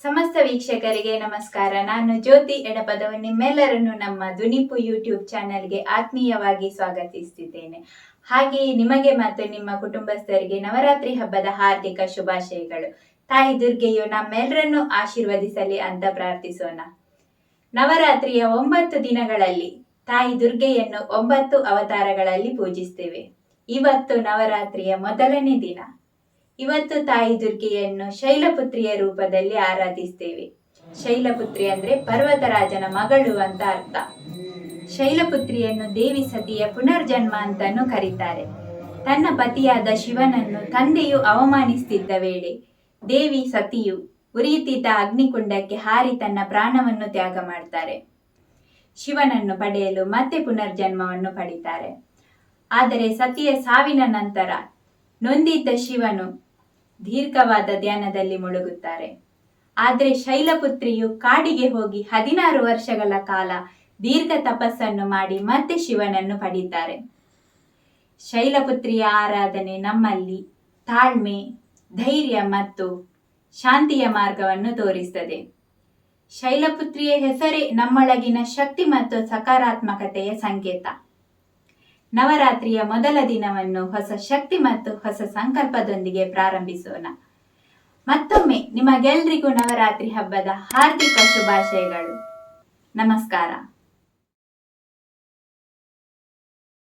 ಸಮಸ್ತ ವೀಕ್ಷಕರಿಗೆ ನಮಸ್ಕಾರ. ನಾನು ಜ್ಯೋತಿ ಎಡಪದವು ನಿಮ್ಮೆಲ್ಲರನ್ನು ನಮ್ಮ ದುನಿಪು ಯೂಟ್ಯೂಬ್ ಚಾನೆಲ್ಗೆ ಆತ್ಮೀಯವಾಗಿ ಸ್ವಾಗತಿಸುತ್ತಿದ್ದೇನೆ. ಹಾಗೆಯೇ ನಿಮಗೆ ಮತ್ತು ನಿಮ್ಮ ಕುಟುಂಬಸ್ಥರಿಗೆ ನವರಾತ್ರಿ ಹಬ್ಬದ ಹಾರ್ದಿಕ ಶುಭಾಶಯಗಳು. ತಾಯಿ ದುರ್ಗೆಯು ನಮ್ಮೆಲ್ಲರನ್ನು ಆಶೀರ್ವದಿಸಲಿ ಅಂತ ಪ್ರಾರ್ಥಿಸೋಣ. ನವರಾತ್ರಿಯ 9 ದಿನಗಳಲ್ಲಿ ತಾಯಿ ದುರ್ಗೆಯನ್ನು 9 ಅವತಾರಗಳಲ್ಲಿ ಪೂಜಿಸ್ತೇವೆ. ಇವತ್ತು ನವರಾತ್ರಿಯ ಮೊದಲನೇ ದಿನ. ಇವತ್ತು ತಾಯಿ ದುರ್ಗೆಯನ್ನು ಶೈಲಪುತ್ರಿಯ ರೂಪದಲ್ಲಿ ಆರಾಧಿಸ್ತೇವೆ. ಶೈಲಪುತ್ರಿ ಅಂದ್ರೆ ಪರ್ವತರಾಜನ ಮಗಳು ಅಂತ ಅರ್ಥ. ಶೈಲಪುತ್ರಿಯನ್ನು ದೇವಿ ಸತಿಯ ಪುನರ್ಜನ್ಮ ಅಂತಾನೂ ಕರೀತಾರೆ. ತನ್ನ ಪತಿಯಾದ ಶಿವನನ್ನು ತಂದೆಯು ಅವಮಾನಿಸುತ್ತಿದ್ದ ವೇಳೆ ದೇವಿ ಸತಿಯು ಉರಿಯುತ್ತಿದ್ದ ಅಗ್ನಿಕುಂಡಕ್ಕೆ ಹಾರಿ ತನ್ನ ಪ್ರಾಣವನ್ನು ತ್ಯಾಗ ಮಾಡ್ತಾರೆ. ಶಿವನನ್ನು ಪಡೆಯಲು ಮತ್ತೆ ಪುನರ್ಜನ್ಮವನ್ನು ಪಡಿತಾರೆ. ಆದರೆ ಸತಿಯ ಸಾವಿನ ನಂತರ ನೊಂದಿದ್ದ ಶಿವನು ದೀರ್ಘವಾದ ಧ್ಯಾನದಲ್ಲಿ ಮುಳುಗುತ್ತಾರೆ. ಆದರೆ ಶೈಲಪುತ್ರಿಯು ಕಾಡಿಗೆ ಹೋಗಿ 16 ವರ್ಷಗಳ ಕಾಲ ದೀರ್ಘ ತಪಸ್ಸನ್ನು ಮಾಡಿ ಮತ್ತೆ ಶಿವನನ್ನು ಪಡೀತಾರೆ. ಶೈಲಪುತ್ರಿಯ ಆರಾಧನೆ ನಮ್ಮಲ್ಲಿ ತಾಳ್ಮೆ, ಧೈರ್ಯ ಮತ್ತು ಶಾಂತಿಯ ಮಾರ್ಗವನ್ನು ತೋರಿಸುತ್ತದೆ. ಶೈಲಪುತ್ರಿಯ ಹೆಸರೇ ನಮ್ಮೊಳಗಿನ ಶಕ್ತಿ ಮತ್ತು ಸಕಾರಾತ್ಮಕತೆಯ ಸಂಕೇತ. ನವರಾತ್ರಿಯ ಮೊದಲ ದಿನವನ್ನು ಹೊಸ ಶಕ್ತಿ ಮತ್ತು ಹೊಸ ಸಂಕಲ್ಪದೊಂದಿಗೆ ಪ್ರಾರಂಭಿಸೋಣ. ಮತ್ತೊಮ್ಮೆ ನಿಮಗೆಲ್ಲರಿಗೂ ನವರಾತ್ರಿ ಹಬ್ಬದ ಹಾರ್ದಿಕ ಶುಭಾಶಯಗಳು. ನಮಸ್ಕಾರ.